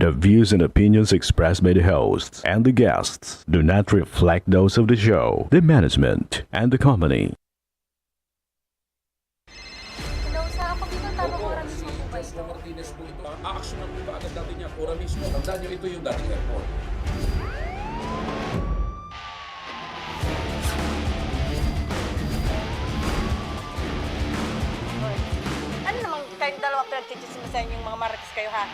The views and opinions expressed by the hosts and the guests do not reflect those of the show, the management, and the company. Hello, sa ako dito, tamang oras mismo po ba ito? Joseph Martinez po ito. Aaksyonan po ba agad natin niya pura mismo? Tandaan niyo, ito yung dating airport. Ano namang kayong dalawa pinagchichismisan yung mga marites kayo, ha?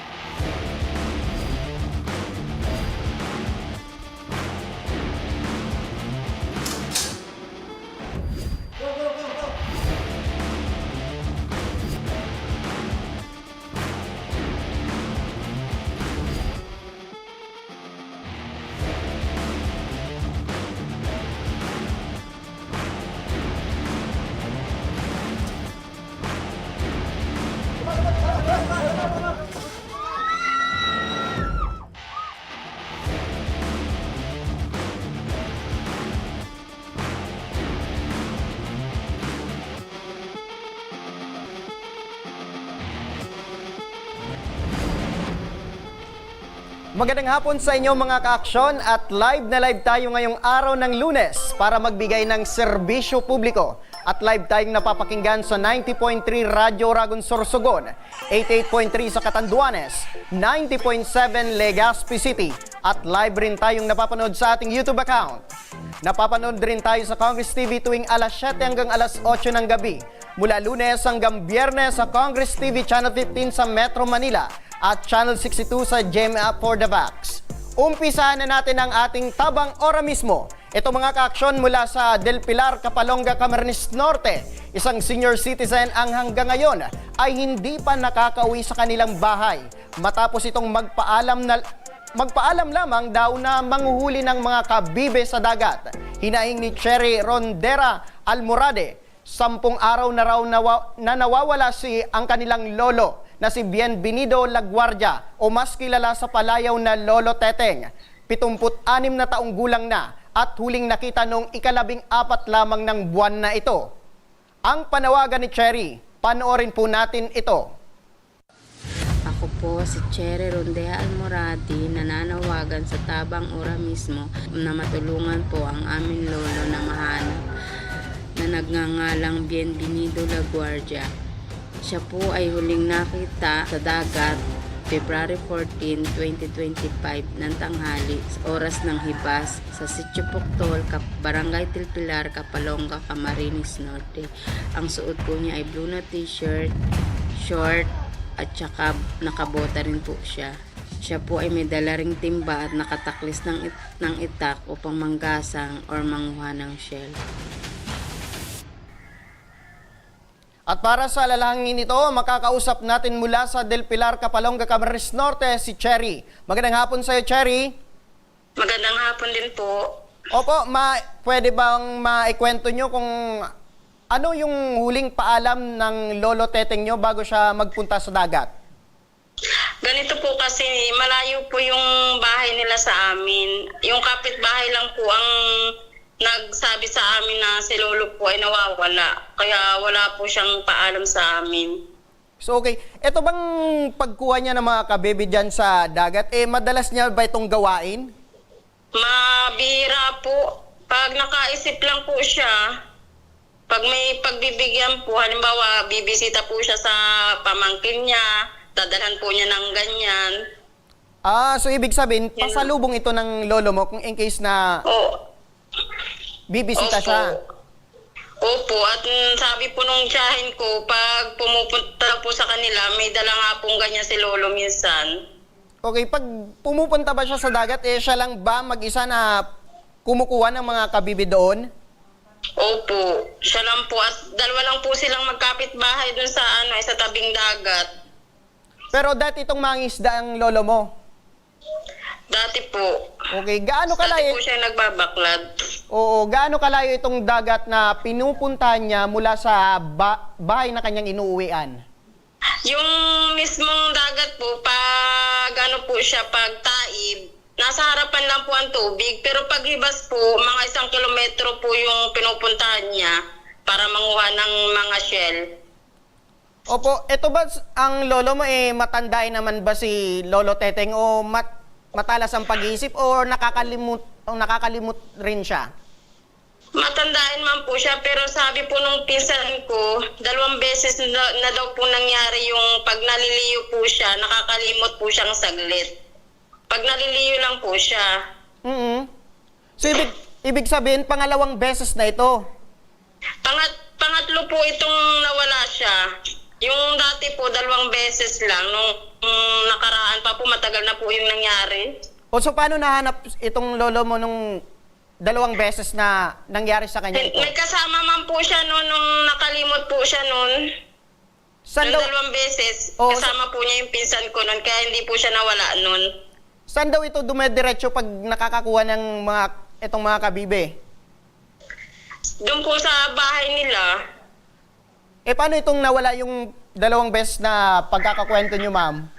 Magandang hapon sa inyo mga ka-aksyon at live na live tayo ngayong araw ng Lunes para magbigay ng serbisyo publiko. At live tayong napapakinggan sa 90.3 Radyo Oragon Sorsogon, 88.3 sa Catanduanes, 90.7 Legazpi City at live rin tayong napapanood sa ating YouTube account. Napapanood rin tayo sa Congress TV tuwing alas 7 hanggang alas 8 ng gabi. Mula Lunes hanggang Biyernes sa Congress TV Channel 15 sa Metro Manila at Channel 62 sa GMA for the Vax. Umpisahan na natin ang ating tabang ora mismo. Ito mga ka-aksyon mula sa Del Pilar, Kapalonga, Camarines Norte. Isang senior citizen ang hanggang ngayon ay hindi pa nakakauwi sa kanilang bahay matapos itong magpaalam lamang daw na manghuhuli ng mga kabibe sa dagat. Hinaing ni Cherry Rondera Almorade, 10 araw na raw na nawawala ang kanilang lolo na si Bienvenido Laguardia o mas kilala sa palayaw na Lolo Teteng. 76 na taong gulang na at huling nakita noong ika-14 lamang ng buwan na ito. Ang panawagan ni Cherry, panoorin po natin ito. Ako po si Cherry Rondea Almorati, nananawagan sa tabang ora mismo na matulungan po ang aming lolo na mahanap na nagngangalang Bienvenido Laguardia. Siya po ay huling nakita sa dagat February 14, 2025 ng tanghali sa oras ng hibas sa Sitio Poctol, Barangay Del Pilar, Kapalonga, Camarines Norte. Ang suot po niya ay blue na t-shirt, short at saka nakabota rin po siya. Siya po ay may dala ring timba at nakataklis ng itak upang manggasang or manguha ng shell. At para sa lalangin ito, makakausap natin mula sa Del Pilar, Kapalonga, Camarines Norte, si Cherry. Magandang hapon sa iyo, Cherry. Magandang hapon din po. Opo, pwede bang maikwento nyo kung ano yung huling paalam ng Lolo Teteng nyo bago siya magpunta sa dagat? Ganito po kasi malayo po yung bahay nila sa amin. Yung kapitbahay lang po ang nagsabi sa amin na si Lolo po ay nawawala. Kaya wala po siyang paalam sa amin. So okay, ito bang pagkuha niya ng mga kabebe dyan sa dagat, madalas niya ba itong gawain? Mabihira po. Pag nakaisip lang po siya, pag may pagbibigyan po, halimbawa bibisita po siya sa pamangkin niya, dadalhan po niya ng ganyan. So ibig sabihin, pasalubong ito ng lolo mo kung in case na bibisita siya. Opo, at sabi po nung tiyahin ko, pag pumupunta po sa kanila, may dala nga pong ganyan si Lolo minsan. Okay, pag pumupunta ba siya sa dagat, siya lang ba mag-isa na kumukuha ng mga kabibi doon? Opo, siya lang po. At dalawa lang po silang magkapit-bahay dun sa, sa tabing dagat. Pero dati itong mangisda ang lolo mo? Dati po. Okay, gaano Dati kalayo? po siya nagbabaklad. Oo, gaano kalayo itong dagat na pinupuntahan niya mula sa bahay na kanyang inuuwian? Yung mismong dagat po, pag po siya, pag taib, nasa harapan lang po ang tubig. Pero pag hibas po, mga 1 kilometro po yung pinupuntahan niya para manguha ng mga shell. Opo, ito ba ang lolo mo matanday naman ba si Lolo Teteng o matalas ang pag-iisip o nakakalimot rin siya? Matandaan man po siya, pero sabi po nung pinsan ko, 2 beses na daw po nangyari yung pag naliliyo po siya, nakakalimot po siyang saglit. Pag naliliyo lang po siya. So, ibig sabihin, pangalawang beses na ito. Pangatlo po itong nawala siya. Yung dati po, 2 beses lang. Nung nakaraan pa po, matagal na po yung nangyari. O so, paano nahanap itong lolo mo nung 2 beses na nangyari sa kanya ito? May kasama man po siya noon, nung nakalimot po siya noon. Saan Nung daw, 2 beses, Oh, kasama po niya yung pinsan ko noon, kaya hindi po siya nawala noon. saan daw ito dumediretso pag nakakakuha ng itong mga kabibe? Doon po sa bahay nila. Paano itong nawala yung 2 beses na pagkakakwento nyo, ma'am?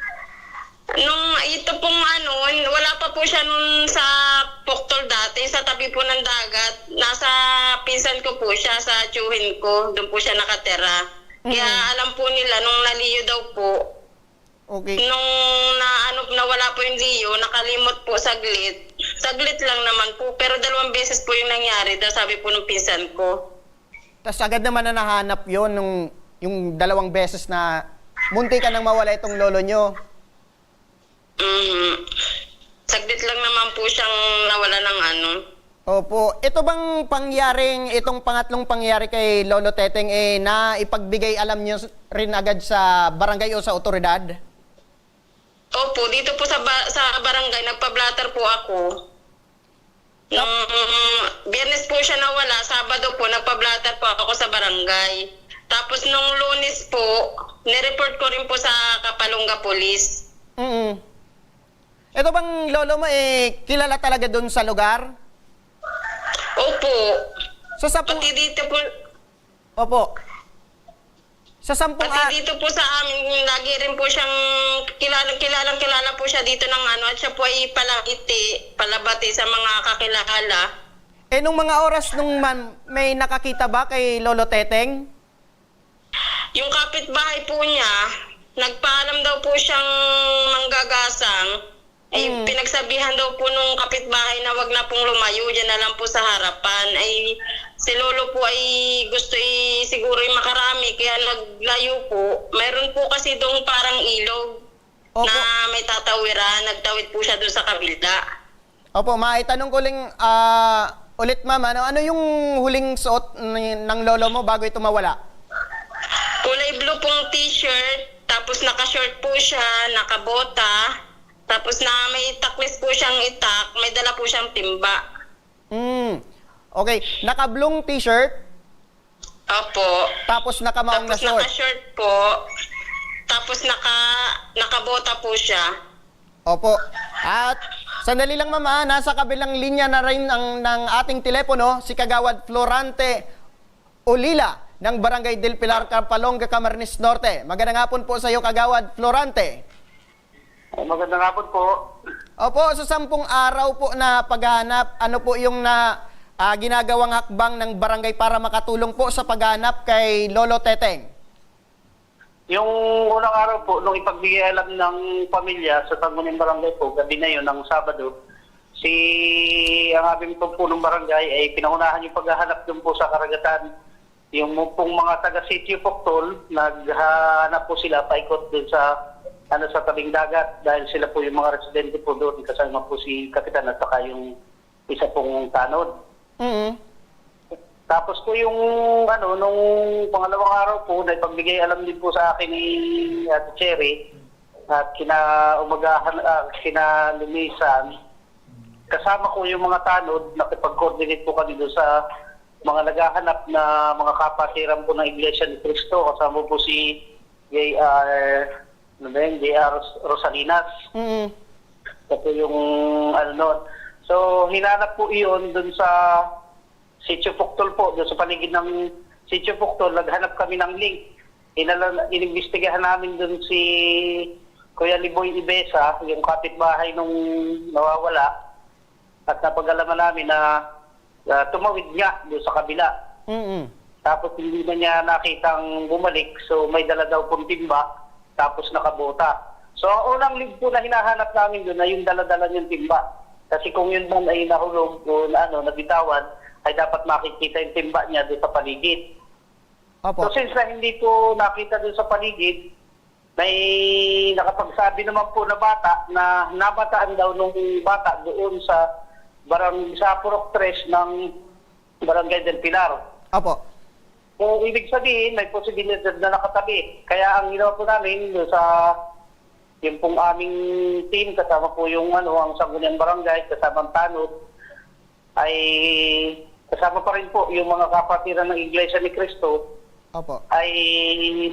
Nung ito pong wala pa po siya nun sa Poktol dati, sa tabi po ng dagat. Nasa pinsan ko po siya, sa tiyuhin ko. Doon po siya nakatira. Kaya alam po nila, nung naliyo daw po, Okay. nung nawala po yung liyo, nakalimot po saglit. Saglit lang naman po, pero 2 beses po yung nangyari, daw sabi po ng pinsan ko. Tapos agad naman na nahanap yon nung yung 2 beses na munti ka nang mawala itong lolo nyo. Saglit lang naman po siyang nawala ng Opo. Ito bang itong pangatlong pangyari kay Lolo Teteng na ipagbigay alam nyo rin agad sa barangay o sa otoridad? Opo, dito po sa barangay, nagpa-blatter po ako. Nung Biyernes po siya nawala, Sabado po, nagpa-blatter po ako sa barangay. Tapos nung Lunes po, nireport ko rin po sa Kapalonga Police. Ito bang lolo mo kilala talaga doon sa lugar? Opo. Sa sampung... Pati dito po, Opo. Sa sampung... pati dito po sa amin, lagi rin po siyang kilala po siya dito ng at siya po ay palabati sa mga kakilala. nung mga oras nung may nakakita ba kay Lolo Teteng? Yung kapitbahay po niya, nagpaalam daw po siyang manggagasang. Pinagsabihan daw po nung kapitbahay na wag na pong lumayo, dyan na lang po sa harapan. Si Lolo po ay gusto siguro makarami, kaya naglayo po. Mayroon po kasi doon parang ilog Opo. na may tatawiran, nagtawid po siya doon sa kabila. Opo, maitanong ko ulit ma'am, ano yung huling suot ng lolo mo bago ito mawala? Kulay blue pong t-shirt, tapos naka-short po siya, nakabota, tapos na may taklis po siyang itak, may dala po siyang timba. Okay, naka-blue t-shirt, Opo. tapos nakamaong na Tapos short. naka-shirt po, tapos nakabota po siya. Opo. At sandali lang mama, nasa kabilang linya na rin ng ating telepono, si Kagawad Florante Olila ng Barangay del Pilar, Kapalonga, Camarines Norte. Magandang hapon po sa iyo, Kagawad Florante. Magandang hapon po. Opo, sa 10 araw po na paghahanap, ano po yung ginagawang hakbang ng barangay para makatulong po sa paghahanap kay Lolo Teteng? Yung unang araw po, nung ipagbigay alam ng pamilya sa Sangguniang Barangay po, gabi na yun, ng Sabado, ang aming punong barangay ay pinangunahan yung paghahanap dun po sa karagatan. Yung pong mga taga-Sitio Poctol, naghahanap po sila, paikot dun sa tabing dagat dahil sila po yung mga residente po doon, kasama po si Kapitan at saka yung isa pong tanod. Tapos po yung nung pangalawang araw po, na ipagbigay alam din po sa akin ni Ate Cherry at kinalumisan, kasama ko yung mga tanod, nakipag-coordinate po kami doon sa mga naghahanap na mga kapatiran po ng Iglesia ni Cristo, kasama po si J.R. Rosalinas. Ito yung So, hinanap po iyon dun sa Sitio Poctol po, dun sa paligid ng Sitio Poctol, naghanap kami ng link. Inimbestigahan namin dun si Kuya Liboy Ibesa, yung kapitbahay nung nawawala, at napag-alaman namin na tumawid nga dun sa kabila. Tapos hindi na niya nakitang bumalik. So may dala daw pong timba, tapos nakabota. So ang unang lead po na hinahanap namin doon ay yung dala-dala niyang timba. Kasi kung yun man ay nahulog o nabitawan, ay dapat makikita yung timba niya doon sa paligid. Opo. So since na hindi po nakita doon sa paligid, may nakapagsabi naman po na bata na nabataan daw nung bata doon sa Purok 3 ng Barangay del Pilar. Opo. So ibig sabihin, may posibilidad na nakatabi. Kaya ang ginawa po namin doon sa yung pong aming team, kasama po yung ang Sangguniang Barangay, kasama ang tanod, ay kasama pa rin po yung mga kapatiran ng Iglesia ni Cristo, Opo. ay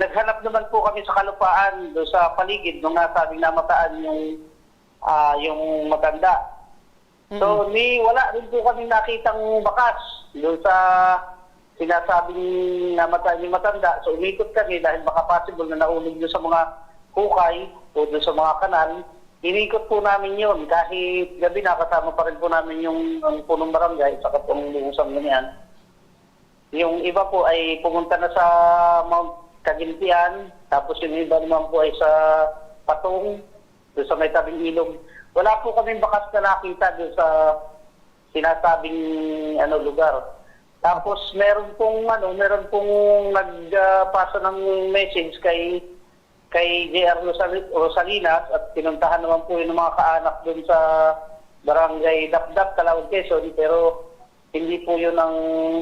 naghanap naman po kami sa kalupaan doon sa paligid nung nasabing namataan yung matanda. So wala rin po kami nakitang bakas doon sa sinasabing namataan yung matanda. So umikot kami dahil baka possible na naulog doon sa mga hukay o doon sa mga kanal. Inikot po namin yun kahit gabi nakasama pa rin po namin yung punong barangay sa katong lungsang ganyan. Yung iba po ay pumunta na sa Mount Cagintian, tapos yung iba naman po ay sa Patong, doon sa may tabing ilog. Wala po kaming bakas na nakita doon sa sinasabing lugar. Tapos meron pong nagpasa ng message kay JR Rosalinas at pinuntahan naman po yung mga kaanak doon sa Barangay Dapdap, Calauan, Quezon, pero hindi po yun ang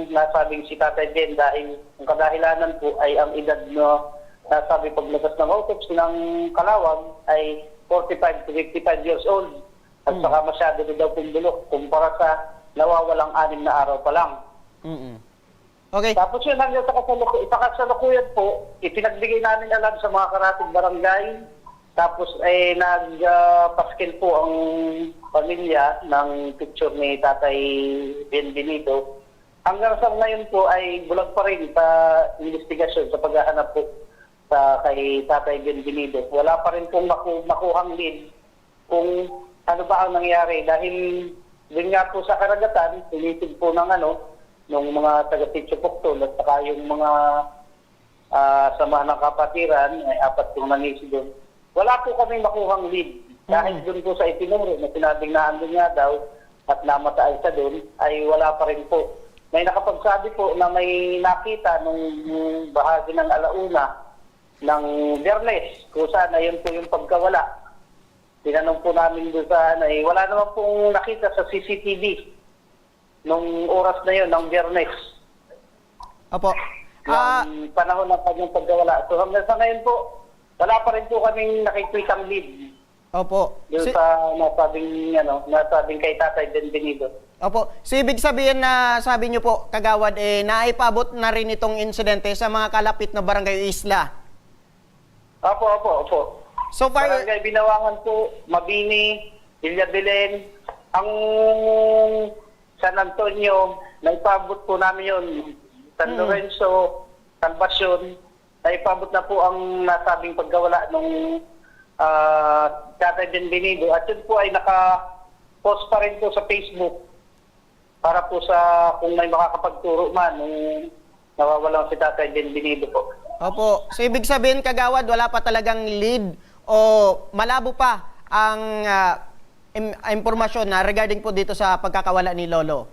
nasabing si Tatay Ben dahil ang kadahilanan po ay ang edad na nasabi paglabas ng autopsy ng Calauan ay 45 to 55 years old at saka masyado na daw pong bulok kumpara sa nawawalang 6 na araw pa lang. Okay. Tapos yun, hanggang sa kasalukuyan po, ipinagbigay namin alam sa mga karating barangay. Tapos nagpaskil po ang pamilya ng picture ni Tatay Benvenido. Hanggang sa ngayon po ay bulag pa rin sa investigasyon sa paghahanap po kay Tatay Benvenido. Wala pa rin pong makuhang lead kung ano ba ang nangyari. Dahil din nga po sa karagatan, tinitig po ng ng mga taga-Sitio Poctol at saka yung mga samahan ng kapatiran, ay 4 yung nanisi doon. Wala po kami makuhang lead. Dahil doon po sa itinuro na sinabing naandun nga daw at namataan siya doon, ay wala pa rin po. May nakapagsabi po na may nakita nung bahagi ng alauna ng Biyernes, kung sana yun po yung pagkawala. Tinanong po namin doon sa wala naman pong nakita sa CCTV nung oras na yun, ng Biyernes. Opo. Ng panahon ng kanyang pagkawala. So hanggang sa ngayon po, wala pa rin po kaming nakikitang lead. Opo. Yung sa nasabing kay Tatay Benvenido. Opo. So ibig sabihin na sabi niyo po, Kagawad, naipabot na rin itong insidente sa mga kalapit na barangay o isla. Opo. So far, Barangay Binawangan po, Mabini, Villa Belen, ang San Antonio, naipabot po namin yun. San Lorenzo, Salvacion, naipabot na po ang nasabing pagkawala nung Tatay Benvenido. At yun po ay naka-post pa rin po sa Facebook para po sa kung may makakapagturo man nung nawawalang si Tatay Benvenido po. opo. So ibig sabihin, Kagawad, wala pa talagang lead o malabo pa ang impormasyon na regarding po dito sa pagkakawala ni Lolo.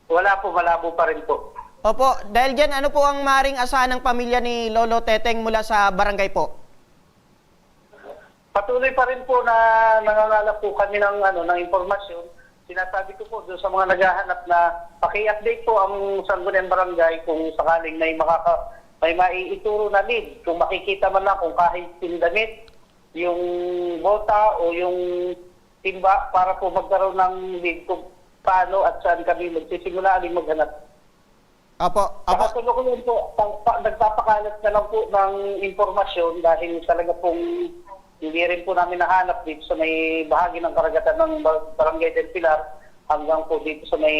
Wala po, malabo pa rin po. Opo, dahil dyan, ano po ang maring asahan ng pamilya ni Lolo Teteng mula sa barangay po? Patuloy pa rin po na nangangalap po kami ng impormasyon. Sinasabi ko po doon sa mga naghahanap na paki-update po ang Sangguniang Barangay kung sakaling may maiituro na lead. Kung makikita man lang kung kahit damit, yung bota o yung timba para po magkaroon ng lead kung paano at saan kami magsisimula aling maghanap. Opo. Kasalukuyan po, nagpapakalat na lang po ng impormasyon dahil talaga pong hindi rin po namin nahanap dito sa may bahagi ng karagatan ng Barangay del Pilar hanggang po dito sa may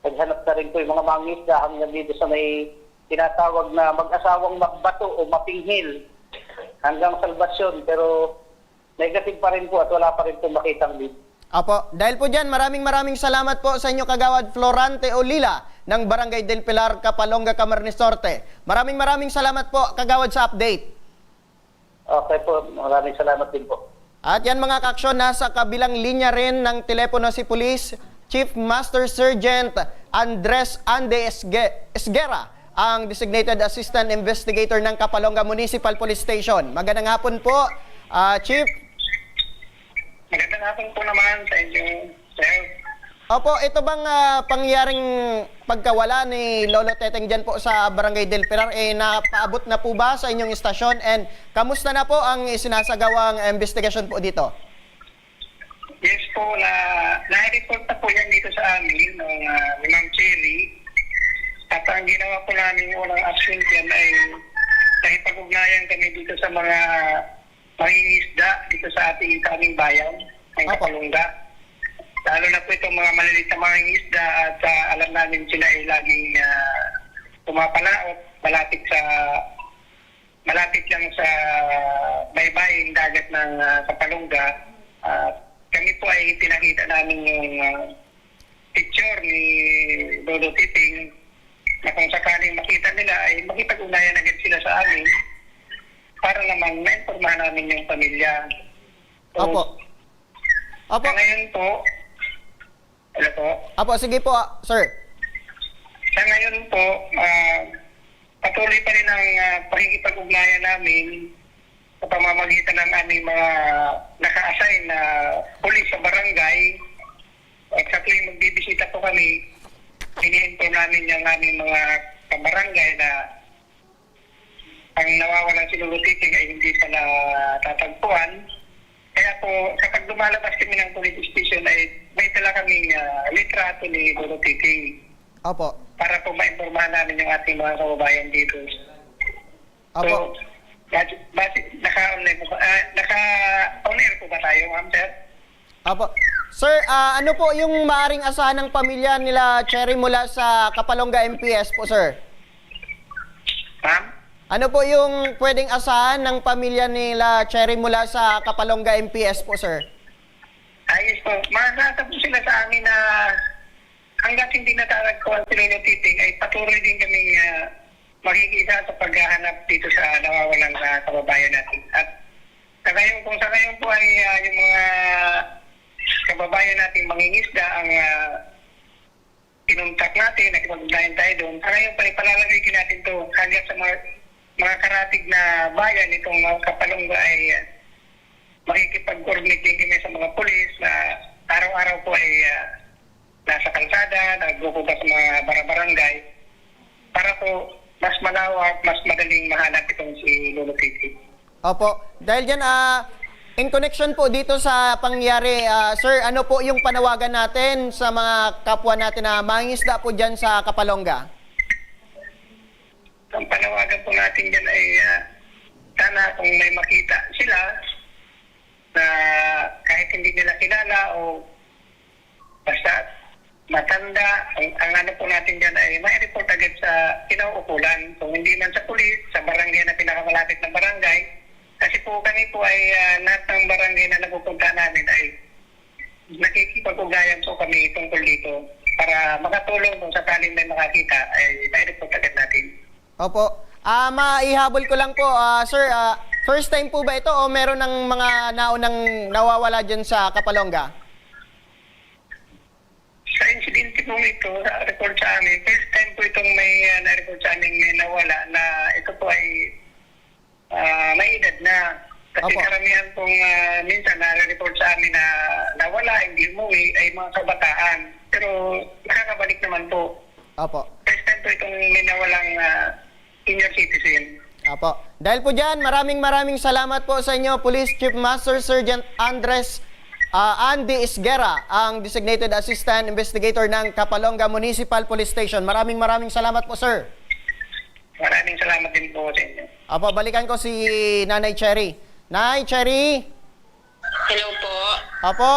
naghanap na rin po yung mga mangisda hanggang dito sa may tinatawag na mag-asawang magbato o mapinghil hanggang Salvacion, pero negative pa rin po at wala pa rin po makitang lead. Opo. Dahil po dyan, maraming salamat po sa inyo, Kagawad Florante Olila ng Barangay del Pilar, Kapalonga, Camarines Norte. Maraming salamat po, Kagawad, sa update. Okay po, maraming salamat din po. At yan mga kaaksyon, nasa kabilang linya rin ng telepono si Police Chief Master Sergeant Andres Ande Esguera, ang Designated Assistant Investigator ng Kapalonga Municipal Police Station. Magandang hapon po, Chief. Magandang hapon po naman sa inyo, sir. Opo, ito bang pangyaring pagkawala ni Lolo Teteng dyan po sa Barangay del Pilar, napaabot na po ba sa inyong istasyon? And kamusta na po ang isinasagawang investigasyon po dito? Yes po, na-report na po yan dito sa amin ng Ma'am Cherry. At ang ginawa po namin yung unang action dyan ay nakipag-ugnayan kami dito sa mga mangingisda dito sa aming bayan, ng Kapalonga. Lalo na po itong mga maliliit na mangingisda at alam namin sila ay laging pumapalaot malapit lang sa baybaying dagat ng Kapalonga. Kami po ay pinakita namin yung picture ni Lolo Titing na kung sakaling makita nila ay makipag-ugnayan agad sila sa amin para naman ma-informahan namin yung pamilya. So, Opo. sa ngayon po, hello po? Opo, sige po, sir. Sa ngayon po, patuloy pa rin ang pakikipag-ugnayan namin sa pamamagitan ng aming mga naka-assign na pulis sa barangay. At sa tuwing magbibisita po kami, ini-inform namin yung aming mga kabarangay na ang nawawalan si Lolo Titing ay hindi pa natatagpuan. Kaya po, kapag lumalabas kami ng police station ay may tala kaming litrato ni Lolo Titing. Opo. Para po ma-informahan namin yung ating mga kababayan dito. Opo. So, naka-online po, naka-on-air po ba tayo, ma'am, sir? Opo. Sir, ano po yung maaring asahan ng pamilya nila Cherry mula sa Kapalonga MPS po, sir? Ma'am? Ano po yung pwedeng asahan ng pamilya nila Cherry mula sa Kapalonga MPS po, sir? Ayos po. Masasa po sila sa amin na hanggang hindi natatagpuan si Lolo Titing ay patuloy din kami makikita sa paghahanap dito sa nawawalang kababayan natin. At sa ngayon, kung sa ngayon po ay yung mga kababayan natin mangingisda ang pinuntak natin, nakipag-ugnayan tayo doon. Sa ngayon pa, ipalalagay natin ito hanggang sa mga karatig na bayan itong Kapalonga ay makikipag-coordinate din kami sa mga pulis na araw-araw po ay nasa kalsada, nagbubuga sa mga barangay para po mas malawak, mas madaling mahanap itong si Lolo Titing. Opo. Dahil dyan, in connection po dito sa pangyari, sir, ano po yung panawagan natin sa mga kapwa natin na mangingisda po dyan sa Kapalonga? Ang panawagan po natin dyan ay sana kung may makita sila na kahit hindi nila kilala o basta matanda, ang ano po natin dyan ay may report agad sa kinauukulan. Kung hindi man sa pulis, sa barangay na pinakamalapit ng barangay. Kasi po kami po ay lahat ng barangay na napupunta namin ay nakikipag-ugayan po kami tungkol dito para makatulong kung sakaling may makakita ay may report agad natin. Opo. Maihabol ko lang po, sir, first time po ba ito o meron ng mga naunang nawawala dyan sa Kapalonga? Sa insidente po ito, report sa amin, first time po itong may na-report sa amin may nawala na ito po ay may edad na. Kasi Opo. karamihan pong minsan na-report sa amin na nawala, hindi umuwi, ay mga kabataan. Pero nakakabalik naman po. Opo. First time po itong may nawalang senior citizen. Opo. Dahil po dyan, maraming salamat po sa inyo, Police Chief Master Sergeant Andres Andy Esguera, ang Designated Assistant Investigator ng Kapalonga Municipal Police Station. Maraming salamat po, sir. Maraming salamat din po sa inyo. Opo, balikan ko si Nanay Cherry. Nay Cherry! Hello po. Opo.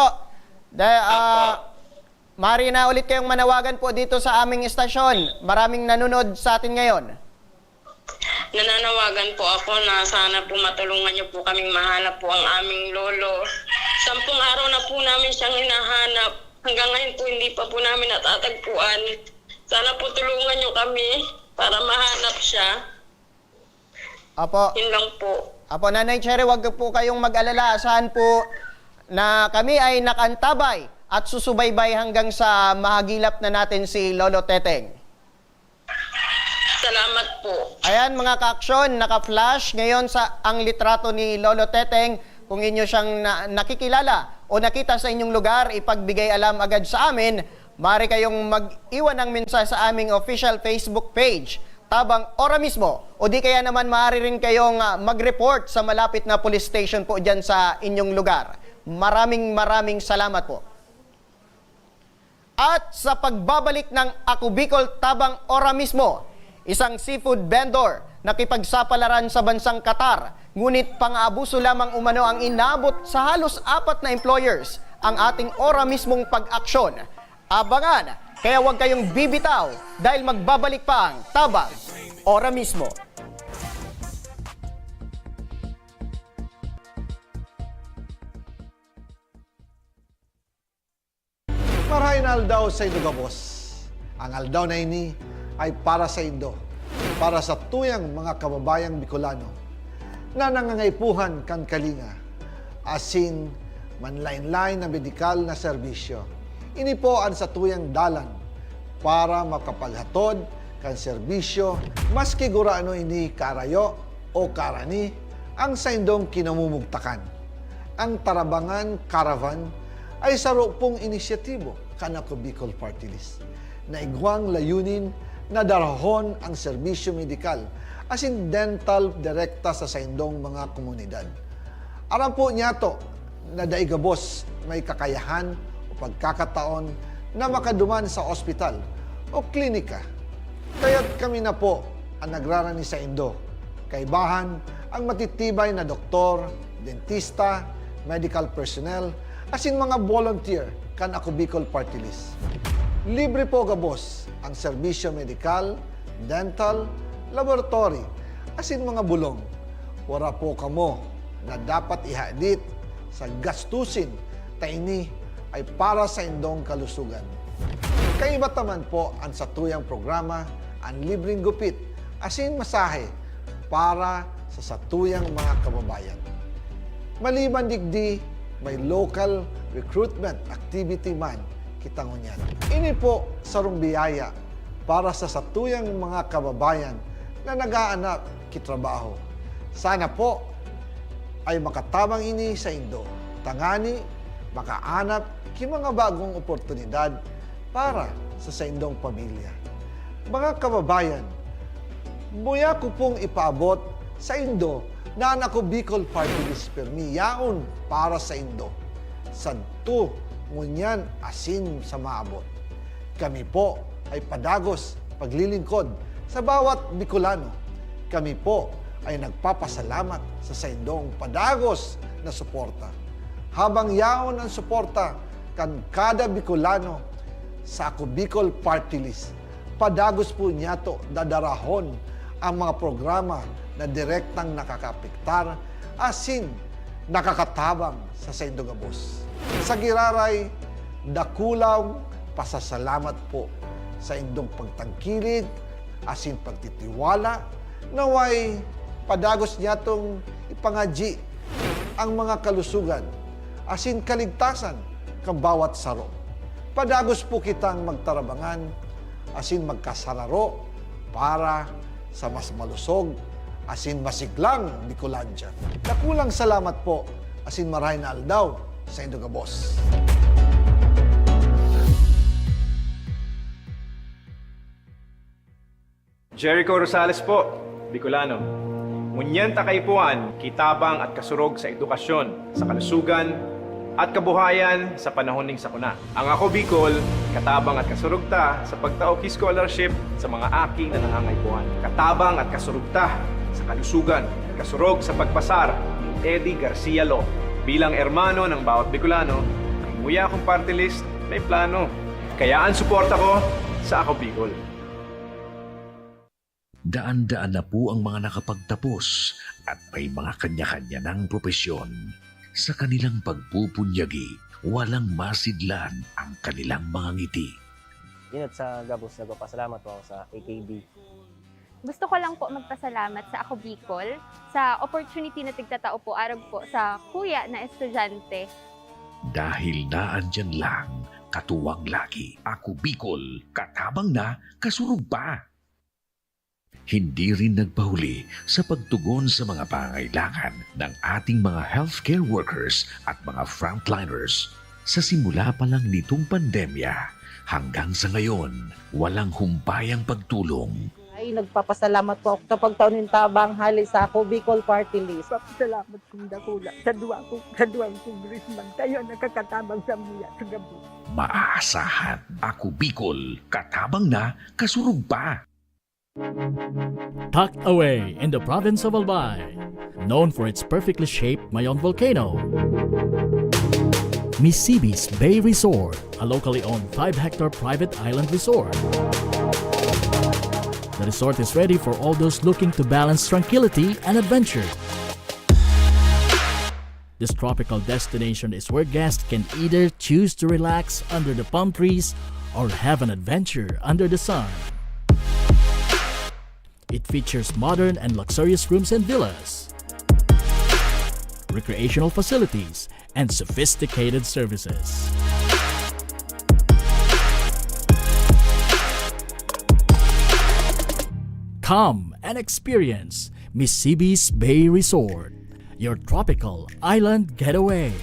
Mari na ulit kayong manawagan po dito sa aming istasyon. Maraming nanonood sa atin ngayon. Nananawagan po ako na sana po matulungan niyo po kaming mahanap po ang aming lolo. 10 araw na po namin siyang hinahanap. Hanggang ngayon po hindi pa po namin natatagpuan. Sana po tulungan niyo kami para mahanap siya. Apo, Yun lang po. Nanay Cherry, wag po kayong mag-alala. Asahan po na kami ay nakantabay at susubaybay hanggang sa mahagilap na natin si Lolo Teteng. Salamat po. Ayan mga ka-aksyon, naka-flash ngayon sa ang litrato ni Lolo Teteng. Kung inyo siyang nakikilala o nakita sa inyong lugar, ipagbigay alam agad sa amin. Maaari kayong mag-iwan ng mensahe sa aming official Facebook page, Tabang Ora mismo. O di kaya naman maaari rin kayong mag-report sa malapit na police station po dyan sa inyong lugar. Maraming salamat po. At sa pagbabalik ng Ako Bicol Tabang Ora mismo, isang seafood vendor nakipagsapalaran sa bansang Qatar, ngunit pang-aabuso lamang umano ang inabot sa halos 4 na employers ang ating Ora mismong pag-aksyon. Abangan, kaya huwag kayong bibitaw dahil magbabalik pa ang Tabang Ora mismo. Marahin aldaw sa Indo Gabos. Ang aldaw na ini ay para sa Indo, para sa tuyang mga kababayang Bicolano na nangangaipuhan kan kalinga, asin manlain-lain na medikal na serbisyo. Ini po ang sa tuyang dalan para makapaghatod kan serbisyo maski guraano ini karayo o karani ang sa indong kinamumugtakan. Ang Tarabangan Caravan ay saro pong inisyatibo kan Ako Bicol Party List na igwang layunin na darahon ang serbisyo medikal asin dental direkta sa saindong mga komunidad. Aram po niya to na daigabos may kakayahan o pagkakataon na makaduman sa ospital o klinika. Kaya't kami na po ang nagrarani sa Indo. Kaibahan ang matitibay na doktor, dentista, medical personnel, asin mga volunteer kan Ako Bicol Party List. Libre po gabos ang serbisyo medikal, dental, laboratory, asin mga bulong. Wala po kamo na dapat ihadit sa gastusin taini ay para sa indong kalusugan. Kaiba taman po ang satuyang programa ang libreng gupit asin masahe para sa satuyang mga kababayan. Maliban digdi, may local recruitment activity man kitangunyan. Ini po sarong biyaya para sa satuyang mga kababayan na nag-aanap kitrabaho. Sana po ay makatabang ini sa Indo. Tangani, makaanap ki mga bagong oportunidad para sa indong pamilya. Mga kababayan, buya ko pong ipaabot sa Indo na ang Ako Bicol Party List permi yaon para sa Indo. Sadto ngunyan asin sa maabot. Kami po ay padagos paglilingkod sa bawat Bicolano. Kami po ay nagpapasalamat sa saindong padagos na suporta. Habang yaon ang suporta kan kada Bicolano sa Ako Bicol Party List, padagos po niya to dadarahon ang mga programa na direktang nakakapiktar asin nakakatabang sa Saindo Gabos. Sa giraray, dakulaw pasasalamat po sa indong pagtangkilid asin pagtitiwala naway padagos niya tong ipangaji ang mga kalusugan asin kaligtasan kang bawat saro. Padagos po kitang magtarabangan asin magkasararo para sa mas malusog asin masiglang Bicolandia. Dakulang salamat po asin maray na aldaw sa Indo Gabos. Jericho Rosales po, Bicolano. Ngunyan takaypuan, kitabang at kasurog sa edukasyon, sa kalusugan, at kabuhayan sa panahon ning sakuna. Ang Ako Bicol, katabang at kasurog ta sa pagtaoki scholarship sa mga aking na nangangaypuan. Katabang at kasurog ta sa kalusugan, kasurog sa pagpasar ni Eddie Garcia Law. Bilang hermano ng bawat Bicolano, ang muya kong party list may plano. Kaya ang suporta ko sa Ako Bicol. Daan-daan na po ang mga nakapagtapos at may mga kanya-kanya ng propesyon. Sa kanilang pagpupunyagi, walang masidlan ang kanilang mga ngiti. yun at sa Gabos, nagpapasalamat po ako sa AKB. Gusto ko lang po magpasalamat sa Ako Bicol sa opportunity na tigtatao po arag po sa kuya na estudyante. Dahil naandyan lang, katuwang lagi, Ako Bicol, katabang na, kasurog pa. Hindi rin nagpahuli sa pagtugon sa mga pangailangan ng ating mga healthcare workers at mga frontliners. Sa simula pa lang nitong pandemya, hanggang sa ngayon, walang humpayang pagtulong. Ay, nagpapasalamat po ako sa pagtaon ng tabang hali sa Ako Bicol Party List. Salamat kong dakula sa duwang congressman. Kayo nakakatabang sa miya sa gabi. Maaasahan, Ako Bicol, katabang na, kasurog pa. Tucked away in the province of Albay, known for its perfectly shaped Mayon volcano, Misibis Bay Resort, a locally owned 5-hectare private island resort. The resort is ready for all those looking to balance tranquility and adventure. This tropical destination is where guests can either choose to relax under the palm trees or have an adventure under the sun. It features modern and luxurious rooms and villas, recreational facilities, and sophisticated services. Come and experience Misibis Bay Resort, your tropical island getaway.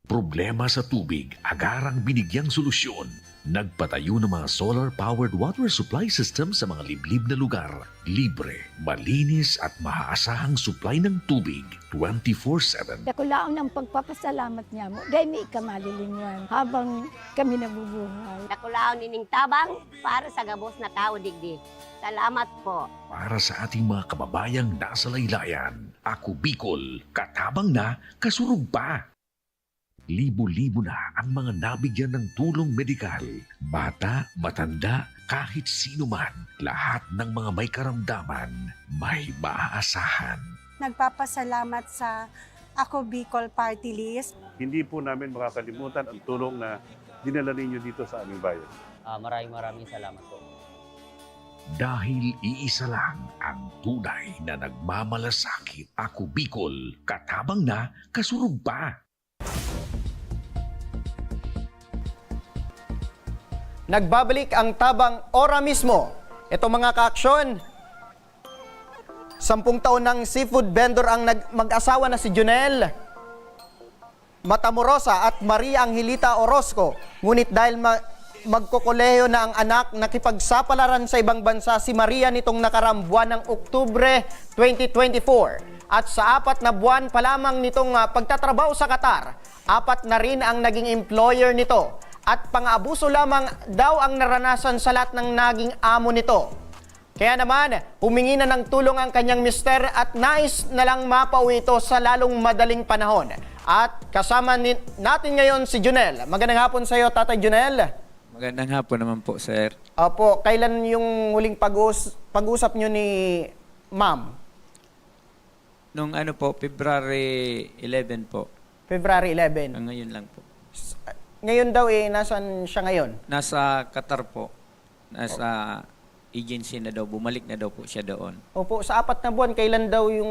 Problema sa tubig, agarang binigyang solusyon. Nagpatayo ng mga solar-powered water supply system sa mga liblib na lugar. Libre, malinis at maaasahang supply ng tubig 24/7. Dakulaon ng pagpapasalamat niya mo dahil may ikamalilinwan habang kami nabubuhay. Dakulaon nining tabang para sa gabos na tao digdi. Salamat po. Para sa ating mga kababayang nasa laylayan, Ako Bicol, katabang na, kasurog pa. Libo-libo na ang mga nabigyan ng tulong medikal. Bata, matanda, kahit sino man, lahat ng mga may karamdaman, may maaasahan. Nagpapasalamat sa Ako Bicol Party List. Hindi po namin makakalimutan ang tulong na dinala ninyo dito sa aming bayan. Maraming salamat po. Dahil iisa lang ang tunay na nagmamalasakit. Ako Bicol, katabang na, kasurog pa. Nagbabalik ang tabang ora mismo. Ito mga kaaksyon, 10 taon ng seafood vendor ang mag-asawa na si Junel Matamorosa at Maria Angelita Orozco. Ngunit dahil magkokoleyo na ang anak, nakipagsapalaran sa ibang bansa si Maria nitong nakaraang buwan ng Oktubre 2024. At sa 4 na buwan pa lamang nitong pagtatrabaho sa Qatar, 4 na rin ang naging employer nito. At pang-abuso lamang daw ang naranasan sa lahat ng naging amo nito. Kaya naman, humingi na ng tulong ang kanyang mister at nais na lang mapauwi ito sa lalong madaling panahon. At kasama natin ngayon si Junel. Magandang hapon sa iyo, Tatay Junel. Magandang hapon naman po, sir. Opo, kailan yung huling pag-usap nyo ni Ma'am? Nung February 11 po. February 11? Ngayon lang po. Ngayon daw nasan siya ngayon? Nasa Qatar po. Nasa agency na daw. Bumalik na daw po siya doon. Opo, sa 4 na buwan, kailan daw yung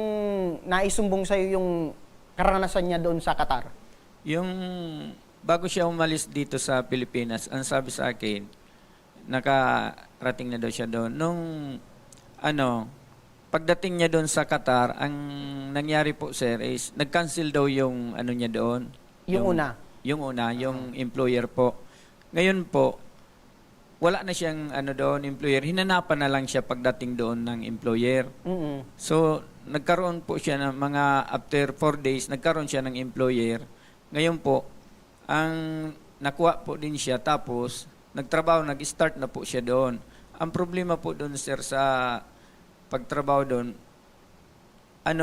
naisumbong sa'yo yung karanasan niya doon sa Qatar? Yung bago siya umalis dito sa Pilipinas, ang sabi sa akin, nakarating na daw siya doon. Nung pagdating niya doon sa Qatar, ang nangyari po, sir, is nag-cancel daw yung niya doon. Yung una? Yung employer po. Ngayon po, wala na siyang doon, employer. Hinanapan na lang siya pagdating doon ng employer. Mm-hmm. So, nagkaroon po siya ng mga, after 4 days, nagkaroon siya ng employer. Ngayon po, ang nakuha po din siya, tapos, nagtrabaho, nag-start na po siya doon. Ang problema po doon, sir, sa pagtrabaho doon, 4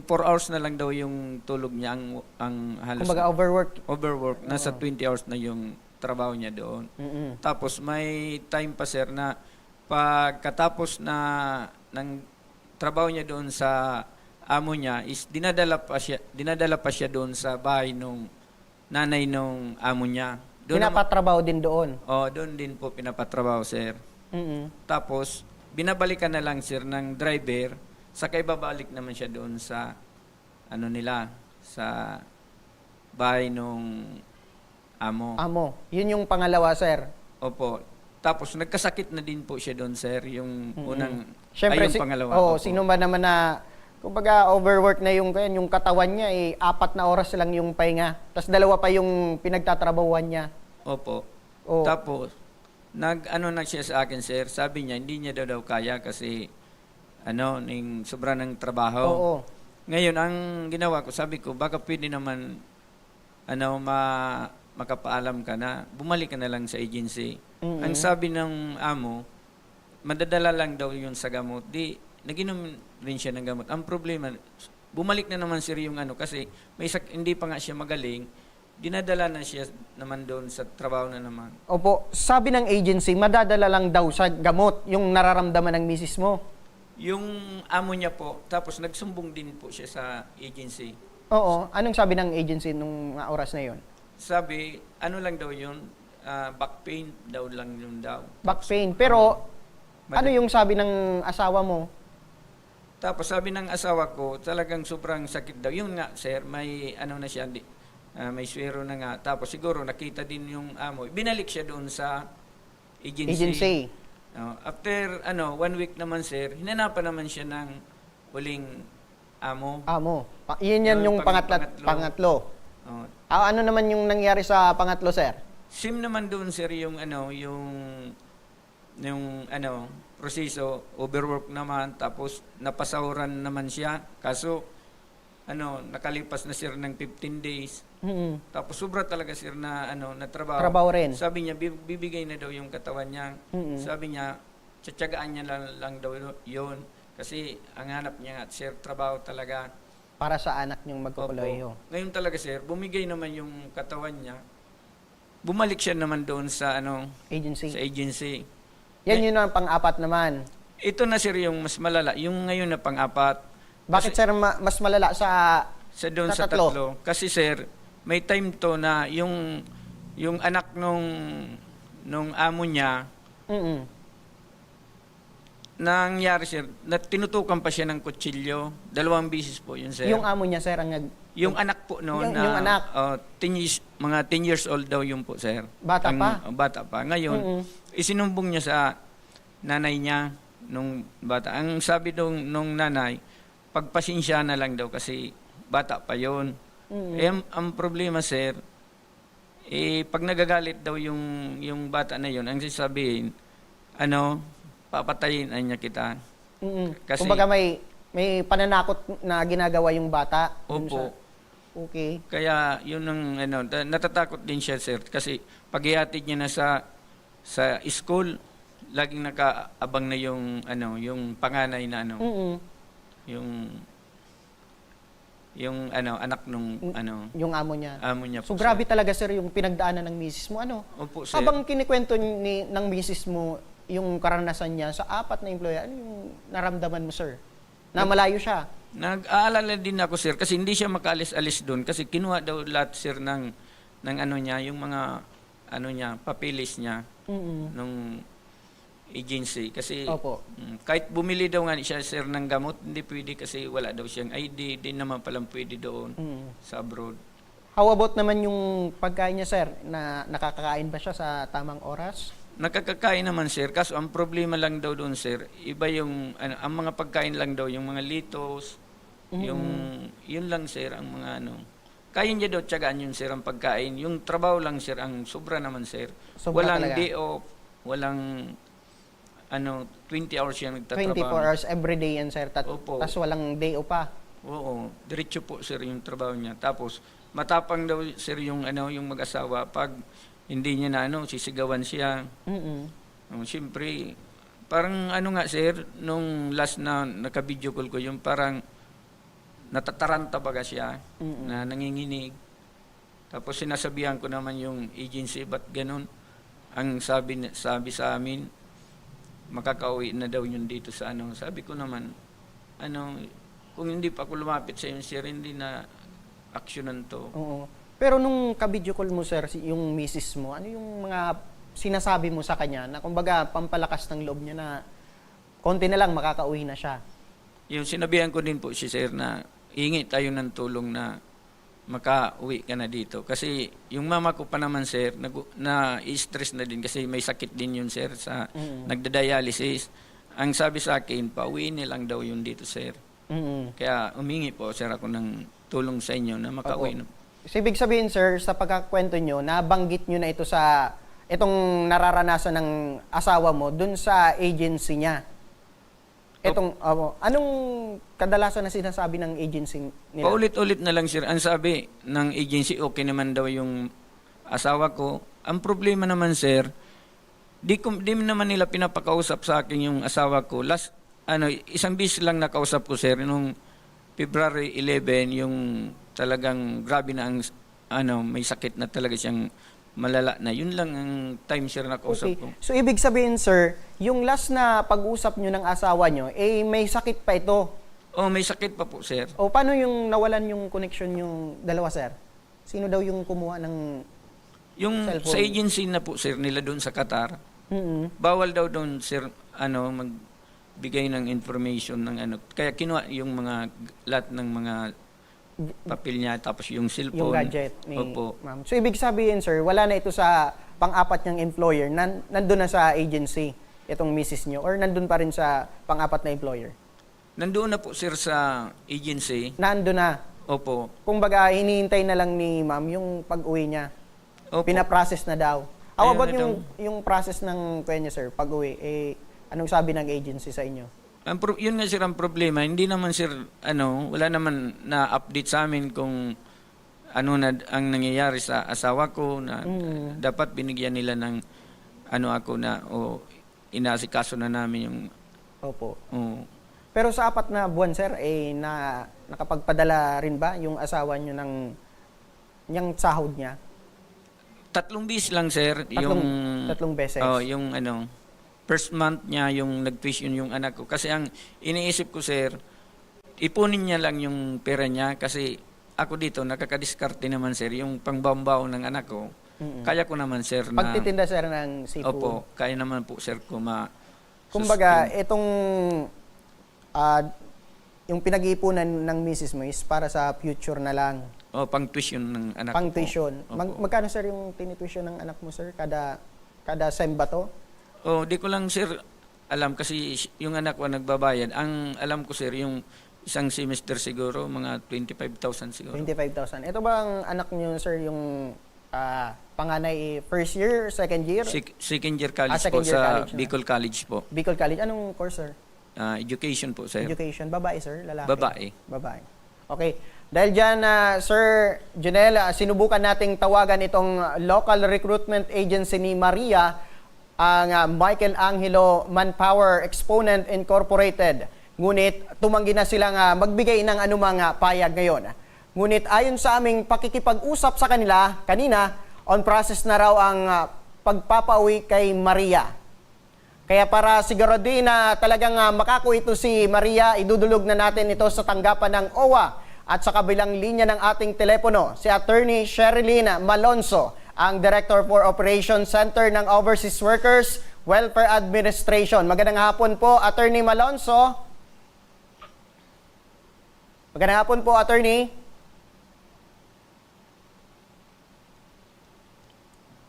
hours na lang daw yung tulog niya, ang halos. Kumbaga overwork. Nasa 20 hours na yung trabaho niya doon. Mm-hmm. Tapos may time pa, sir, na pagkatapos na ng trabaho niya doon sa amo niya is dinadala pa siya doon sa bahay nung nanay nung amo niya. Pinapatrabaho din doon? Doon din po pinapatrabaho, sir. Mm-mm. Tapos, binabalikan na lang, sir, ng driver, saka ibabalik naman siya doon sa, sa bahay nung amo. Yun yung pangalawa, sir? Opo. Tapos, nagkasakit na din po siya doon, sir, yung unang, Siyempre, yung pangalawa. Opo. sino ba naman na, kumbaga, overwork na yung katawan niya, 4 na oras lang yung pahinga. Tapos 2 pa yung pinagtatrabahuan niya. Opo. Oh. Tapos, na siya sa akin, sir, sabi niya, hindi niya daw kaya kasi, sobra ng trabaho. Oo. Ngayon, ang ginawa ko, sabi ko, baka pwede naman, makapaalam ka na, bumalik ka na lang sa agency. Mm-hmm. Ang sabi ng amo, madadala lang daw yun sa gamot. Di, naginom rin siya ng gamot. Ang problema, bumalik na naman sir yung kasi hindi pa nga siya magaling, dinadala na siya naman doon sa trabaho na naman. Opo, sabi ng agency, madadala lang daw sa gamot yung nararamdaman ng misis mo. Yung amo niya po, tapos nagsumbong din po siya sa agency. Oo, anong sabi ng agency nung oras na yon? Sabi, lang daw yun, back pain daw lang yun daw. Back pain, pero ano yung sabi ng asawa mo? Tapos sabi ng asawa ko, talagang sobrang sakit daw. Yun nga, sir, may na siya, may swero na nga. Tapos siguro nakita din yung amo. Binalik siya doon sa agency. After 1 week naman, sir, hinanapan naman siya ng huling amo. Yun yung pangatlo. Ano naman yung nangyari sa pangatlo, sir? Sim naman doon, sir, yung proseso, overwork naman, tapos napasahuran naman siya. Kaso, nakalipas na sir ng 15 days. Mm-hmm. Tapos sobra talaga sir na na trabaho. Trabaho rin. Sabi niya bibigay na daw yung katawan niya. Mm-hmm. Sabi niya tsatsagaan niya lang daw yun kasi ang hanap niya nga sir trabaho talaga para sa anak niyong magkukuloyo. Ngayon talaga sir, bumigay naman yung katawan niya. Bumalik siya naman doon sa agency. Sa agency. Yan yun ang pang-apat naman. Ito na sir yung mas malala, yung ngayon na pang-apat. Bakit sir mas malala sa doon sa tatlo? Kasi sir, may time to na yung anak nung amo niya, nangyari sir, na tinutukan pa siya ng kutsilyo. 2 beses po yun sir. Yung amo niya sir yung anak po noon yung anak. 10 years old daw yun po sir. Bata pa. Ngayon, isinumbong niya sa nanay niya nung bata. Ang sabi nung nanay, pagpasensya na lang daw kasi bata pa yun. Ang problema sir, pag nagagalit daw yung bata na yun, ang sasabihin, papatayin niya kita. Kasi, kumbaga may pananakot na ginagawa yung bata. Opo. Okay. Kaya yun ang natatakot din siya sir kasi pag ihatid niya na sa school, laging nakaabang na yung panganay na yung anak nung yung amo niya. Po, so grabe talaga sir yung pinagdaanan ng misis mo Opo, sir. Habang kinikwento ng misis mo yung karanasan niya sa 4 na employee, ano yung naramdaman mo sir? Na malayo siya. Nag-aalala din ako sir kasi hindi siya makaalis-alis doon kasi kinuha daw lahat sir ng niya, yung mga niya, papilis niya nung agency kasi kahit bumili daw nga siya sir ng gamot, hindi pwede kasi wala daw siyang ID, din naman palang pwede doon sa abroad. How about naman yung pagkain niya sir? Na nakakakain ba siya sa tamang oras? Nakakakain naman sir, kaso ang problema lang daw doon sir, iba yung ang mga pagkain lang daw, yung mga litos, yun lang sir ang mga kaya niya daw tiyagaan yun sir ang pagkain. Yung trabaho lang sir ang sobra naman sir. Sobra walang talaga. day off, walang 20 hours siya nagtatrabaho. 24 hours every day yan sir. Tapos walang day off pa. Oo, diretso po sir yung trabaho niya. Tapos matapang daw sir yung yung mag-asawa pag hindi niya na sisigawan siya. Siyempre, parang nga sir, nung last na naka-video call ko, yung parang natataranta baga siya, na nanginginig. Tapos sinasabihan ko naman yung agency, ba't ganun? Ang sabi sa amin, makakauwi na daw yun dito sa Sabi ko naman, kung hindi pa ako lumapit sa inyo, sir, hindi na aksyonan to. Oo. Pero nung ka-video call mo, sir, yung misis mo, ano yung mga sinasabi mo sa kanya na kumbaga pampalakas ng loob niya na konti na lang makakauwi na siya? Yung sinabihan ko din po si sir na hingi tayo ng tulong na makauwi ka na dito. Kasi yung mama ko pa naman, sir, na-stress na din kasi may sakit din yun, sir, sa nagda-dialysis. Ang sabi sa akin, pauwi nilang daw yun dito, sir. Kaya umingi po, sir, ako ng tulong sa inyo na makauwi na. So, ibig sabihin, sir, sa pagkakwento nyo, nabanggit nyo na ito sa itong nararanasan ng asawa mo dun sa agency niya. Anong kadalasan na sinasabi ng agency nila? Paulit-ulit na lang, sir. Ang sabi ng agency, okay naman daw yung asawa ko. Ang problema naman, sir, di naman nila pinapakausap sa akin yung asawa ko. Isang bis lang nakausap ko, sir, nung February 11, yung talagang grabe na ang may sakit na talaga siyang malala na. Yun lang ang time, sir, nakausap ko. So, ibig sabihin, sir, yung last na pag-usap nyo ng asawa nyo, may sakit pa ito? Oh, may sakit pa po, sir. O, paano yung nawalan yung connection yung dalawa, sir? Sino daw yung kumuha ng cellphone? Sa agency na po, sir, nila doon sa Qatar, bawal daw doon, sir, magbigay ng information ng Kaya kinuha yung lahat ng mga papel niya, tapos yung cellphone. Yung gadget ni Opo. ma'am. So, ibig sabihin, sir, wala na ito sa pang-apat niyang employer, nandun na sa agency, itong misis niyo, or nandun pa rin sa pang-apat na employer? Nandoon na po, sir, sa agency. Nandun na? Opo. Kumbaga, hinihintay na lang ni ma'am yung pag-uwi niya. Opo. Pinaprocess na daw. How Ayun about na yung process ng kanya, sir, pag-uwi? Anong sabi ng agency sa inyo? Yun nga, sir, ang problema. Hindi naman, sir, wala naman na-update sa amin kung ano na ang nangyayari sa asawa ko na dapat binigyan nila ng inaasikaso na namin yung... Opo. Pero sa 4 na buwan, sir, nakapagpadala rin ba yung asawa nyo ng niyang sahod niya? 3 bis lang, sir. Tatlong beses? Yung first month niya, yung nag-tuition yung anak ko. Kasi ang iniisip ko, sir, ipunin niya lang yung pera niya kasi ako dito, nakakadiskarte naman, sir, yung pangbambaw ng anak ko. Kaya ko naman, sir, na... Pagtitinda, sir, ng seafood? Opo, kaya naman po, sir, kumbaga, itong yung pinag-iipunan ng misis mo is para sa future na lang. Pang tuition ng anak ko. Pang tuition. Magkano, sir, yung tinituition ng anak mo, sir? Kada sem ba to? Di ko lang, sir, alam kasi yung anak ko nagbabayad. Ang alam ko, sir, yung isang semester siguro, mga 25,000 siguro. 25,000. Ito ba ang anak niyo, sir, yung panganay first year, second year? Second year college second po year sa college na. Bicol College po. Bicol College. Anong course, sir? Education po, sir. Education. Babae, sir? Lalaki? Babae. Okay. Dahil dyan, Sir Junel, sinubukan nating tawagan itong local recruitment agency ni Maria, ang Michael Angelo Manpower Exponent Incorporated. Ngunit tumanggi na silang magbigay ng anumang payag ngayon. Ngunit ayon sa aming pakikipag-usap sa kanina, on process na raw ang pagpapauwi kay Maria. Kaya para siguradin na talagang makako ito si Maria, idudulog na natin ito sa tanggapan ng OWA at sa kabilang linya ng ating telepono, si Attorney Sherilyn Malonzo, ang Director for Operations Center ng Overseas Workers Welfare Administration. Magandang hapon po, Attorney Malonzo. Magandang hapon po, Attorney.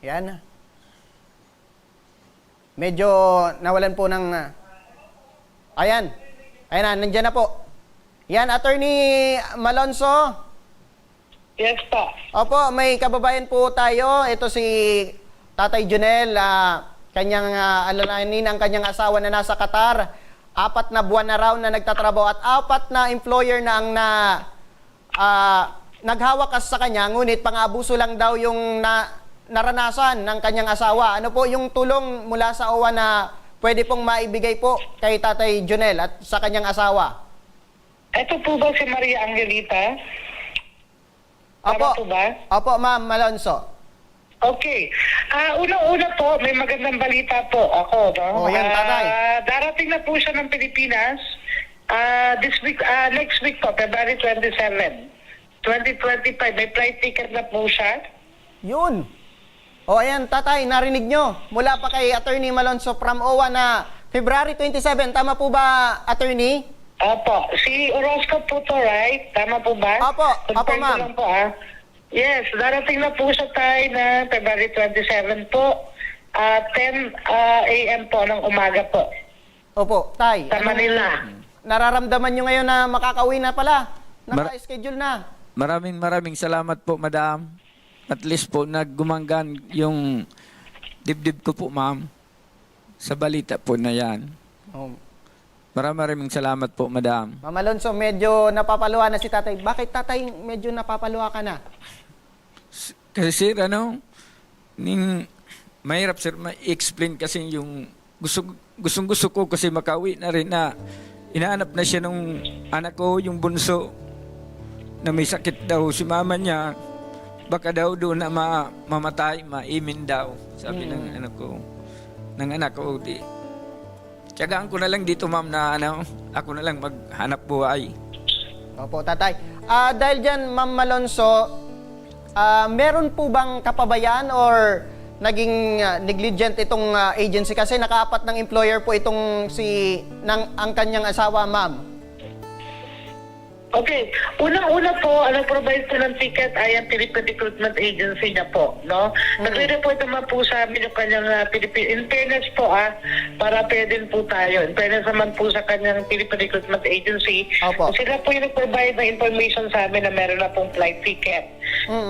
Yan. Medyo nawalan po ng... Ayan. Ayan na, nandiyan na po. Yan, Attorney Malonzo. Yes, pa. Opo, may kababayan po tayo. Ito si Tatay Junel. Kanyang alalahanin ang kanyang asawa na nasa Qatar. 4 na buwan na raw na nagtatrabaho at 4 na employer na ang naghawak sa kanya. Ngunit pang-abuso lang daw yung naranasan ng kanyang asawa. Ano po yung tulong mula sa OWA na pwede pong maibigay po kay Tatay Junel at sa kanyang asawa? Ito po ba si Maria Angelita? Opo. Po ba? Opo, Ma'am Malonzo. Okay. Una-una po, may magandang balita po ako. No? Yan, tatay. Darating na po siya ng Pilipinas This week, next week po, February 27, 2025, may flight ticket na po siya. Yun. O ayan, tatay, narinig nyo. Mula pa kay Attorney Malonzo from OWA na February 27. Tama po ba, Attorney? Opo. Si Orozco po to, right? Tama po ba? Opo. Opo, Confirm ko ma'am. lang po, Yes, darating na po siya tayo na February 27 po. 10 a.m. po ng umaga po. Opo, tay. Sa Manila. Nararamdaman nyo ngayon na makakauwi na pala? Naka-schedule na. Maraming salamat po, madam. At least po, naggumanggan yung dibdib ko po, ma'am. Sa balita po na yan. Oh. Maraming salamat po, madam. Ma'am Alonzo, medyo napapaluha na si tatay. Bakit tatay medyo napapaluha ka na? Kasi sir, mahirap sir, ma-explain kasi yung gusto ko kasi makauwi na rin na inaanap na siya nung anak ko, yung bunso, na may sakit daw si mama niya. Baka daw doon na mamatay, maimin daw. Sabi ng anak ko, di. Tiyagaan ko na lang dito, ma'am, na ako na lang maghanap buhay. Opo, tatay. Dahil dyan, Ma'am Malonzo, meron po bang kapabayaan or naging negligent itong agency? Kasi nakaapat ng employer po itong ang kanyang asawa, ma'am. Okay. Unang-una po, provide po ng ticket ay ang Philippine Recruitment Agency niya po, no? Nagre-report naman po sa amin yung kanyang in fairness po, para pwede po tayo. In fairness naman po sa kanyang Philippine Recruitment Agency. Opo. Sila po yung nag-provide ng information sa amin na meron na pong flight ticket.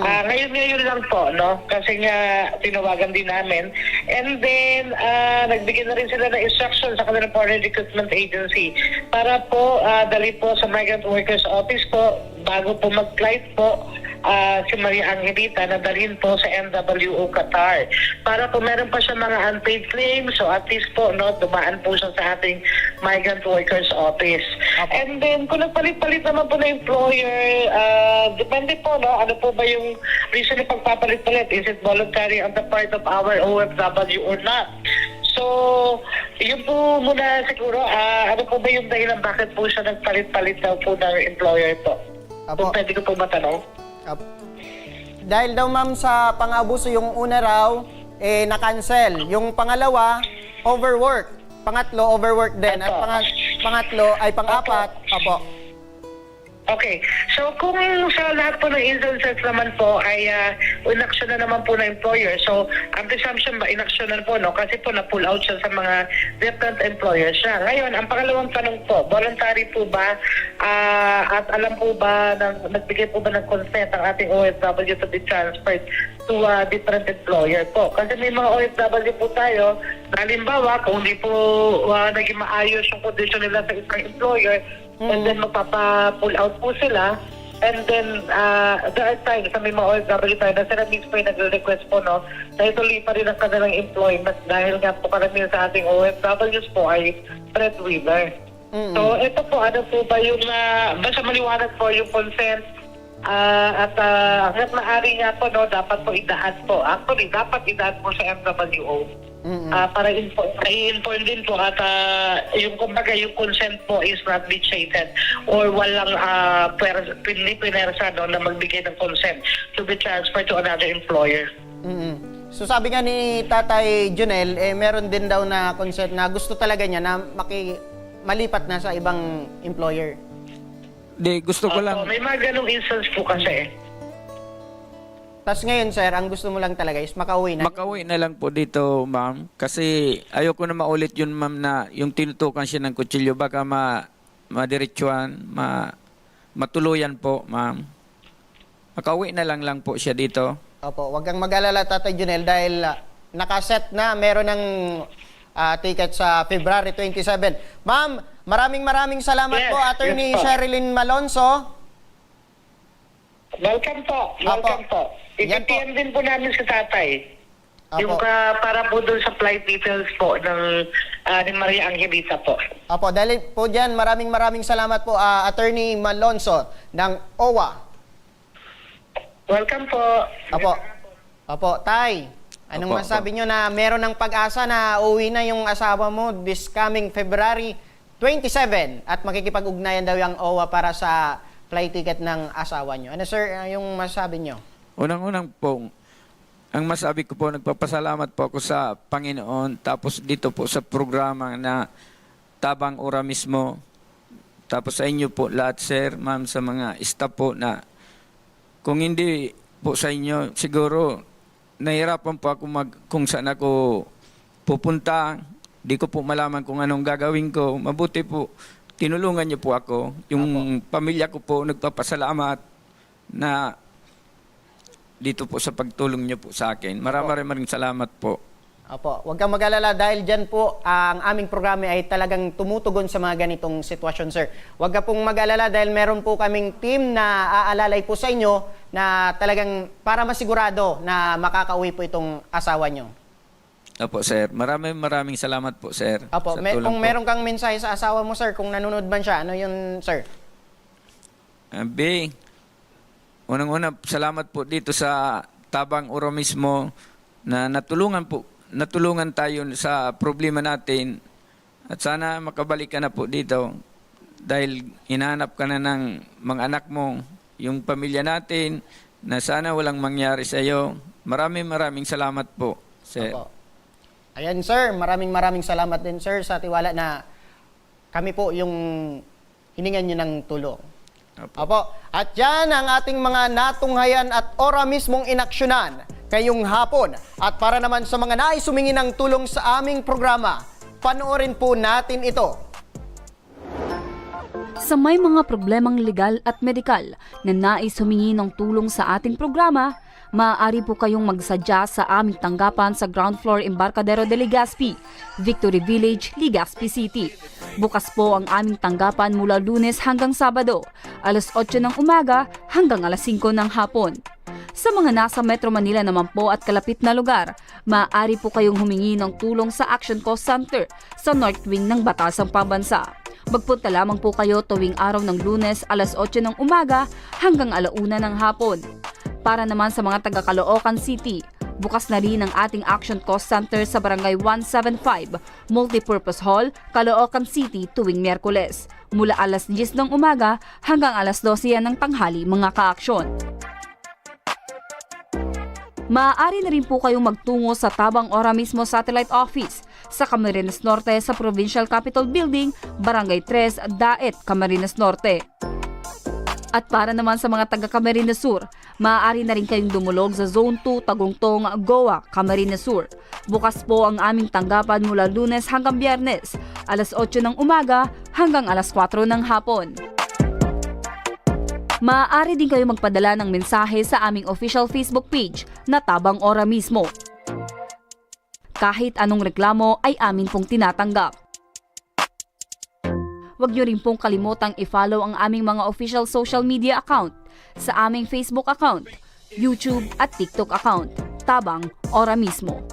Ngayon lang po, no? Kasi nga, tinawagan din namin. And then, nagbigay na rin sila ng instructions sa kanilang Foreign Recruitment Agency para po, dali po sa Migrant Workers Office po, bago po mag-flight po, si Maria Angelita na dalhin po sa MWO Qatar. Para po meron pa siya mga unpaid claims, so at least po, no, dumaan po siya sa ating Migrant Workers Office. And then, kung nagpalit-palit naman po na employer, depende po, no, ano po ba yung reason ng pagpapalit-palit? Is it voluntary on the part of our OFW or not? So, yun po muna siguro, ano po ba yung dahilan bakit po siya nagpalit-palit daw po ng employer po? Kung pwede ko po matanong? Dahil daw, ma'am, sa pang-abuso yung una raw, na-cancel. Yung pangalawa, overwork. Pangatlo, overwork din. At pang-apat, opo. Okay. So, kung sa lahat po ng instances naman po ay inaction na naman po ng employer. So, ang presumption ba, inaction na po, no? Kasi po na-pull out siya sa mga different employers siya. Ngayon, ang pangalawang tanong po, voluntary po ba at alam po ba, nagbigay po ba ng consent ang ating OFW to be transferred to a different employer po? Kasi may mga OFW po tayo, halimbawa, kung hindi po naging maayos yung condition nila sa isang employer, and then magpapa-pull out po sila. And then, there are times sa may mga OFW tayo na sila mismo yung nagre-request po, no, na ituloy pa rin ang kanilang employment dahil nga po karamihan sa ating OFWs po ay breadwinner. So, ito po, ano po ba yung, basta maliwanag po yung consent at hanggat maaari nga po, no, dapat po idaan po. Actually, dapat idaan po sa MWO. Para i-inform din po at yung kumbaga yung consent po is not vitiated or walang pinersa na magbigay ng consent to be transferred to another employer. So sabi nga ni Tatay Junel, meron din daw na consent na gusto talaga niya na malipat na sa ibang employer. Gusto ko lang. May mga ganong instance po kasi. Tapos ngayon, sir, ang gusto mo lang talaga is makauwi na? Makauwi na lang po dito, ma'am. Kasi ayoko na maulit yun, ma'am, na yung tinutukan siya ng kutsilyo. Baka madiretsuhan, matuluyan po, ma'am. Makauwi na lang po siya dito. Opo, wag kang mag-alala, Tatay Junel, dahil nakaset na, meron ng ticket sa February 27. Ma'am, maraming salamat po, Attorney Sherilyn Malonzo. Welcome po. Welcome po. I-PM din po namin si Tatay. Yung para po doon sa flight details po ni Maria Angelita po. Opo, dahil po dyan, maraming salamat po, Attorney Malonzo ng OWA. Welcome po. Opo, Tay. Anong masabi nyo na meron ng pag-asa na uwi na yung asawa mo this coming February 27 at makikipag-ugnayan daw yung OWA para sa flight ticket ng asawa nyo. Ano sir, yung masabi nyo? Unang-unang po, ang masabi ko po, nagpapasalamat po ako sa Panginoon, tapos dito po sa programa na Tabang Ora mismo, tapos sa inyo po lahat sir, ma'am, sa mga staff po na kung hindi po sa inyo, siguro nahirapan po ako kung saan ako pupunta. Di ko po malaman kung anong gagawin ko. Mabuti po, tinulungan niyo po ako. Yung pamilya ko po nagpapasalamat na dito po sa pagtulong niyo po sa akin. Maraming salamat po. Opo, huwag kang mag-alala dahil dyan po ang aming programa ay talagang tumutugon sa mga ganitong sitwasyon, sir. Huwag ka pong mag-alala dahil meron po kaming team na aalalay po sa inyo na talagang para masigurado na makakauwi po itong asawa nyo. Opo, sir. Maraming salamat po, sir. Opo, kung meron kang mensahe sa asawa mo, sir, kung nanonood man siya, ano yun, sir? Unang-una, salamat po dito sa Tabang Ora mismo na natulungan tayo sa problema natin at sana makabalik ka na po dito dahil hinahanap ka na ng mga anak mo, yung pamilya natin, na sana walang mangyari sa iyo. Maraming salamat po, sir. Opo. Ayan sir, maraming salamat din sir sa tiwala na kami po yung hiningan nyo ng tulong. Opo. At yan ang ating mga natunghayan at ora mismong inaksyonan ngayong hapon. At para naman sa mga nais humingi ng tulong sa aming programa, panoorin po natin ito. Sa may mga problemang legal at medikal na nais humingi ng tulong sa ating programa, maaari po kayong magsadya sa aming tanggapan sa ground floor Embarcadero de Legazpi, Victory Village, Legazpi City. Bukas po ang aming tanggapan mula Lunes hanggang Sabado, alas 8 ng umaga hanggang alas 5 ng hapon. Sa mga nasa Metro Manila naman po at kalapit na lugar, maaari po kayong humingi ng tulong sa Action Cost Center sa North Wing ng Batasang Pambansa. Magpunta lamang po kayo tuwing araw ng Lunes alas 8 ng umaga hanggang alauna ng hapon. Para naman sa mga taga Caloocan City, bukas na rin ang ating Action Cost Center sa Barangay 175, Multipurpose Hall, Caloocan City tuwing Miyerkules, mula alas 10 ng umaga hanggang alas 12 ng tanghali mga ka-aksyon. Maaari na rin po kayong magtungo sa Tabang Ora mismo Satellite Office sa Camarines Norte sa Provincial Capitol Building, Barangay 3, Daet, Camarines Norte. At para naman sa mga taga Camarines Sur, maaari na rin kayong dumulog sa Zone 2, Tagungtong, Goa, Camarines Sur. Bukas po ang aming tanggapan mula Lunes hanggang Biyernes, alas 8 ng umaga hanggang alas 4 ng hapon. Maaari din kayo magpadala ng mensahe sa aming official Facebook page na Tabang Ora mismo. Kahit anong reklamo ay amin pong tinatanggap. Huwag niyo rin pong kalimutang i-follow ang aming mga official social media account sa aming Facebook account, YouTube at TikTok account, Tabang Ora mismo.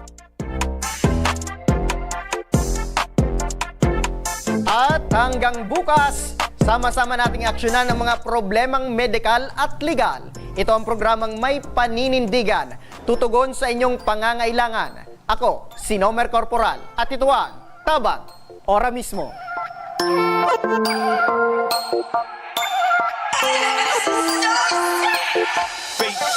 At hanggang bukas, sama-sama nating aksyonan ang mga problemang medikal at legal. Ito ang programang may paninindigan, tutugon sa inyong pangangailangan. Ako, si Nomer Corporal, at ito ang Tabang Ora mismo.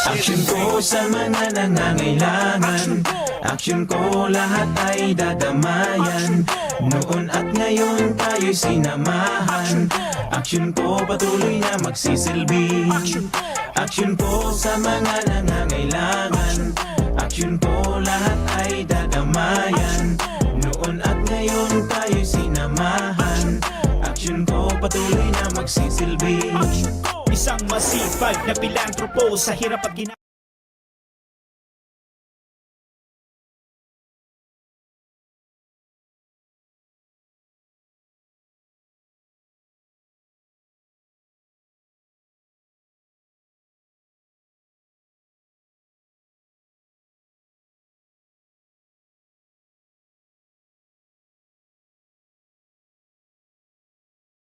Action ko sa mga nangangailangan, action ko lahat ay dadamayan. Noon at ngayon tayo'y sinamahan, action ko patuloy na magsisilbi. Action ko sa mga nangangailangan, action ko lahat ay dadamayan. Noon at ngayon tayo'y sinamahan, action ko patuloy na magsisilbi. Isang masipag na pilantropo sa hirap at